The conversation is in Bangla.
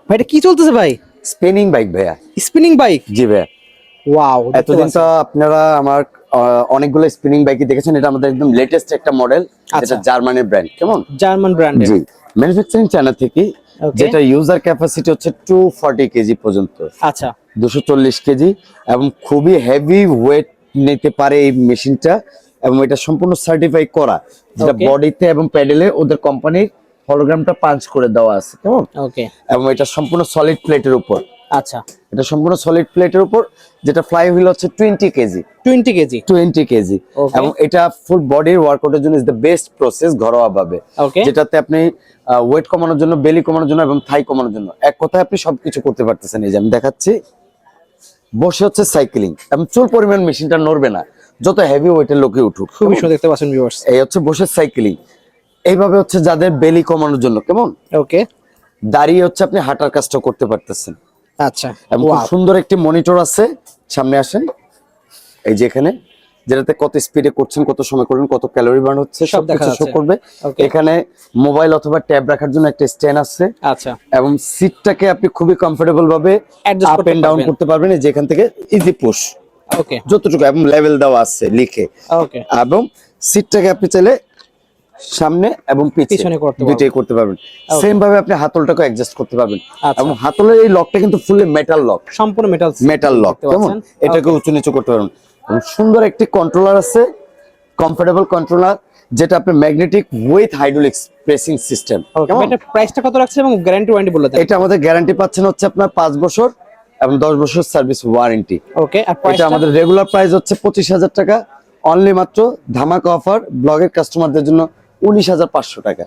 ভাই এটা কি চলতেছে ভাই? স্পিনিং বাইক ভাইয়া। Spinning bike? জি ভাইয়া। ওয়াও, এতদিন তো আপনারা আমার অনেকগুলো স্পিনিং বাইকই দেখেছেন, এটা আমাদের একদম লেটেস্ট একটা মডেল, যেটা জার্মানির ব্র্যান্ড। কেমন? জার্মান ব্র্যান্ডের। জি, ম্যানুফ্যাকচারিং চায়না থেকে, ওকে। যেটা ইউজার ক্যাপাসিটি হচ্ছে 240 কেজি পর্যন্ত। আচ্ছা 240 কেজি, এবং খুবই হেভি ওয়েট নিতে পারে এই মেশিনটা, এবং এটা সম্পূর্ণ সার্টিফাই করা, যেটা Okay. বডিতে এবং প্যাডেলে ওদের কোম্পানির হলোগ্রামটা পাঞ্চ করে দেওয়া আছে। কেমন? ওকে। এবং এটা সম্পূর্ণ সলিড প্লেটের উপর। আচ্ছা এটা সম্পূর্ণ সলিড প্লেটের উপর, যেটা ফ্লাই হুইল হচ্ছে 20 কেজি। 20 কেজি। 20 KG, Okay. এবং এটা ফুল বডির ওয়ার্কআউটের জন্য ইজ দ্য বেস্ট প্রসেস ঘরোয়া ভাবে। Okay. যেটাতে আপনি ওয়েট কমানোর জন্য, বেলি কমানোর জন্য এবং থাই কমানোর জন্য, এক কথায় আপনি সবকিছু করতে পারতেছেন। এই যে আমি দেখাচ্ছি, বসে হচ্ছে সাইক্লিং, এবং চুল পরিমাণ মেশিনটা নড়বে না যত হেভি ওয়েটের লোকে উঠুক। খুবই সুন্দর দেখতে পাচ্ছেন ভিউয়ার্স। এই হচ্ছে বসে সাইক্লিং। এইভাবে হচ্ছে যাদের বেলি কমানোর জন্য, কেমন, ওকে। দাঁড়িয়ে হচ্ছে আপনি হাঁটার কাজটা করতে পারতেছেন। আচ্ছা এবং খুব সুন্দর একটি মনিটর আছে, সামনে আসেন, এই যে এখানে, যেটাতে কত স্পিডে করছেন, কত সময় করবেন, কত ক্যালোরি বার্ন হচ্ছে, সব দেখা কিছু শো যাচ্ছে। করবে। Okay. এখানে মোবাইল অথবা ট্যাব রাখার জন্য একটা স্ট্যান্ড আছে। আচ্ছা এবং সিটটাকে আপনি খুবই কমফোর্টেবল ভাবে Adjust আপ করতে এন্ড ডাউন পারবেন। করতে পারবেন, এই যে এখান থেকে ইজি পুশ ওকে। যতটুকু, এবং লেভেল দেওয়া আছে লিখে। ওকে। এবং সিটটাকে আপনি চাইলে সামনে এবং পিছনে করতে পারবেন। দুইটাই করতে পারবেন। সেম ভাবে আপনি হাতলটাকে অ্যাডজাস্ট করতে পারবেন। আচ্ছা। এবং হাতলের এই লকটা কিন্তু ফুললি মেটাল লক, সম্পূর্ণ মেটাল লক। কেমন? এটাকে উঁচু নিচু করতে পারবেন। এবং সুন্দর একটি কন্ট্রোলার আছে, কমফোর্টেবল কন্ট্রোলার, যেটা আপনি magnetic with hydraulic pressing system. Okay. এটা প্রাইসটা কত রাখছে এবং গ্যারান্টি ওয়ারেন্টি বলে দেন? এটা আমাদের গ্যারান্টি পাচ্ছেন হচ্ছে আপনার 5 বছর এবং 10 বছর সার্ভিস ওয়ারেন্টি। ওকে। আর এটা প্রাইসটা? আমাদের রেগুলার প্রাইস হচ্ছে 25,000 টাকা, অনলি মাত্র ধামাকা অফার ব্লগের কাস্টমারদের জন্য 19,500 টাকা।